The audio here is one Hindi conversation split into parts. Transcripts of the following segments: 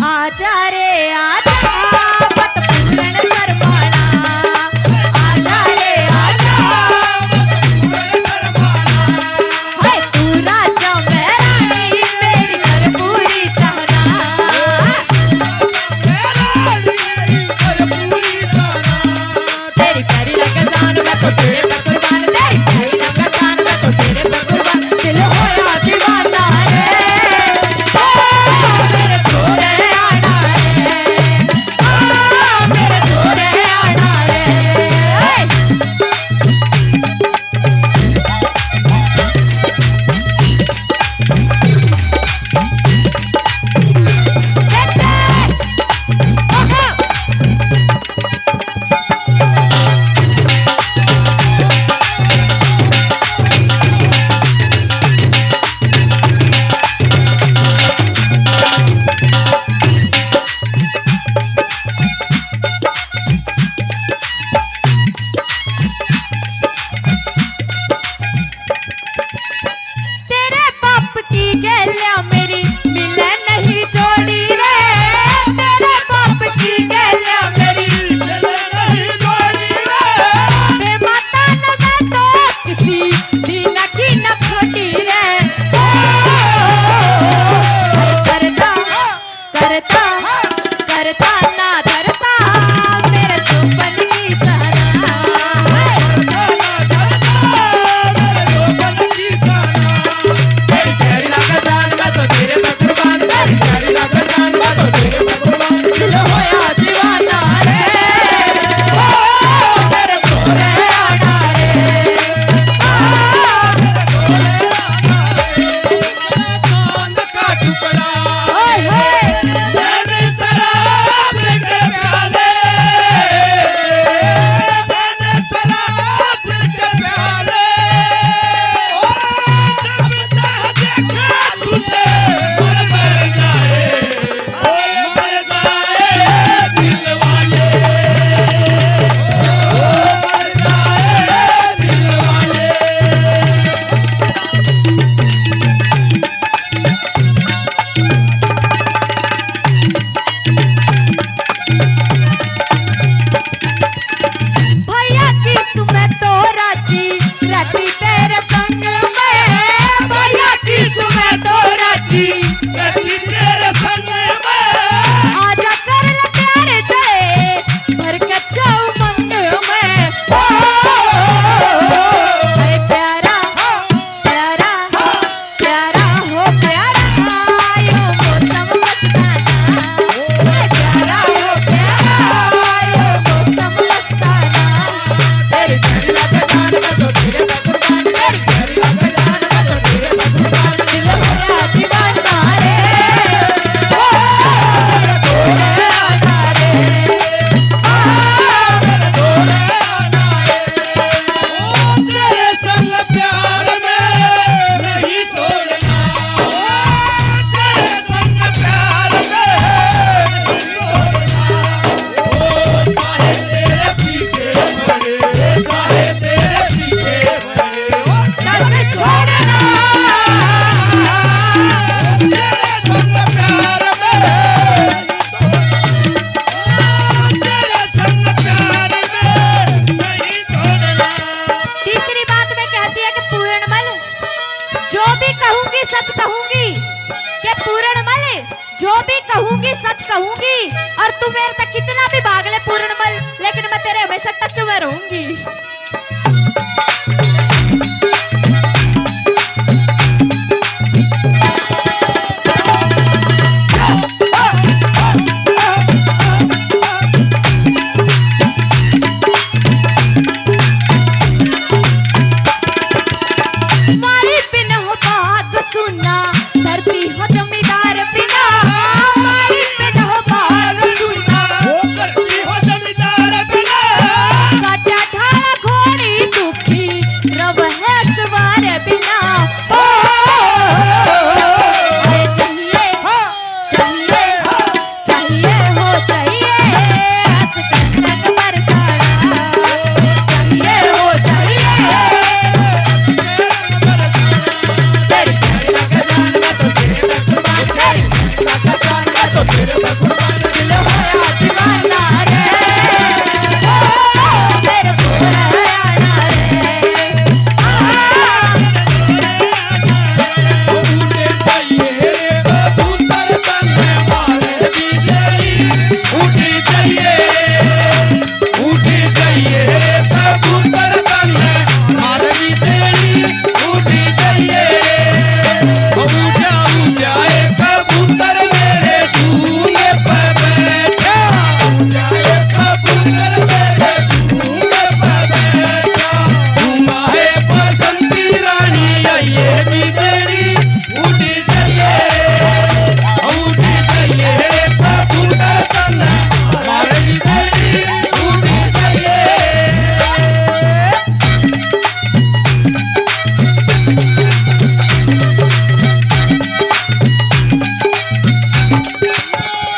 आजा रे आजा मत पूरण शर्माना, आजा रे आजा मत पूरण शर्माना। हाय तू राजा मैं रानी मेरी कर पूरी चाहना, तेरी प्यारी लगा शान मैं तो तेरे पे कुर्बान, तेरी प्यारी लगा शान मैं तो तेरे पे कुर्बान। दिल होया दीवाना रे मेरे तोरे आना रे, मेरे तोरे आना रे। तेरे बाप की गैलिया मेरी मिले नहीं जोड़ी रे, तेरे बाप की गैलिया मेरी मिले नहीं जोड़ी रे। बेमाता न मैं तो किसी दीना की न खोटी रे, करता करता करता ना धरता मेरे चुंबन की चाहना, तेरी प्यारी लगा जान मैं तो तेरे पे कुर्बान, तेरी प्यारी लगा जान मैं तो तेरे पे कुर्बान। दिल होया दीवाना रे मेरे तोरे आना रे, मेरे तोरे आना रे। मैंने शराब के प्याले, मैंने शराब के प्याले, जब चाह देखा तुझे मर जाए दिल वाले, मर जाए दिल वाले। भैया की सुमे तो राजी रहती तेरे संग में, भैया की सुमे तो राजी रहती तेरे संग में। आजा कर ले प्यार जय भर के छाऊ मंग में, अरे प्यारा प्यारा प्यारा हो प्यारा आयो मौसम मस्ताना, प्यारा हो प्यारा आयो मौसम मस्ताना। तेरी प्यारी लगा जान मैं तो तेरे पे कुर्बान, तेरी प्यारी लगा जान मैं तो तेरे पे कुर्बान। दिल होया दीवाना रे मेरे तोरे आना रे, मेरे तोरे आना रे। तेरे संग प्यार में नहीं तोड़ना, तेरे संग प्यार में नहीं तोड़ना। चाहे तेरे पीछे पड़े, चाहे तेरे पीछे पड़े, नहीं छोड़ना। तेरे संग प्यार में तेरे संग प्यार में नहीं तोड़ना। तीसरी बात में कहती है कि पूरणमल जो भी कहूंगी सच कहूंगी, कि पूरणमल जो भी कहूंगी सच कहूंगी, और तू मेरे तक कितना भी भाग ले पूरणमल, लेकिन मैं तेरे हमेशा टच में रहूंगी। मारी बिन हो बात सुना धरती हो जमींदार बिना, मारी बिन हो बात सुना धरती हो जमींदार बिना। काटा ढाला दिल होया दीवाना रे मेरे कोल आना रे उठे चाहिए रे कबूतर तन्ने मारे बिजली उठी चाहिए रे कबूतर तन्ने मारे बिजली उठी चाहिए उठा उठा एक कबूतर मेरे झूले पे बैठा उठा एक कबूतर मेरे झूले पे बैठा झूमा है बसंती रानी आइए बिजली उठी चाहिए रे कबूतर तन्ने मारे बिजली उठी चाहिए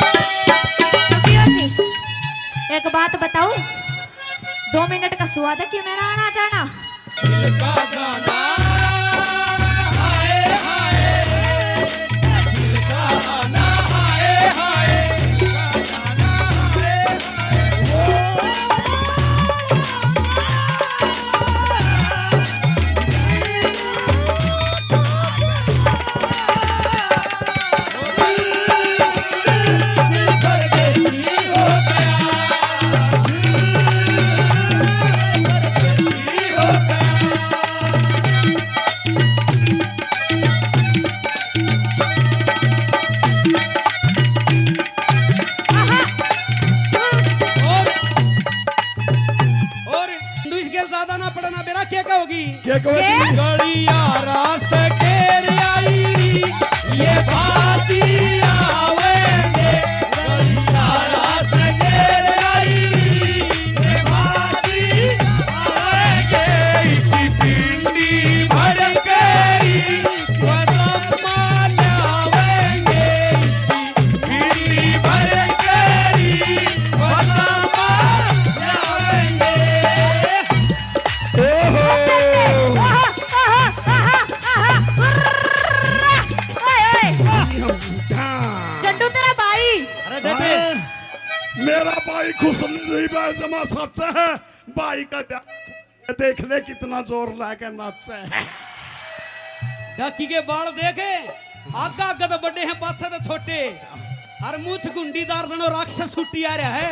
रुकियो जी एक बात बताऊं 2 मिनट का स्वाद है कि मेरा आना जाना दिल का गाना हाय हाय दिल का गाना हाय हाय और इंग्लिश के ज्यादा ना पढ़ना बेरा क्या कहोगी क्या कहोगी? के? गड़िया रास केर आई ये भाती आवेंगे गड़िया रास केर आई ये भाती आवेंगे इसकी पिंडी भर के वतन मालावेंगे इसकी पिंडी भर के वतन मालावेंगे चंदू तेरा भाई अरे बेटे मेरा भाई खुश नसीब है जमा सच है भाई का प्यार देख ले कितना जोर लगा नाचे डाकी के बाल देखे आगा आगा तो बड़े हैं पाछे तो छोटे और मुछ गुंडीदार जनो राक्षस छुट्टी आ रहा है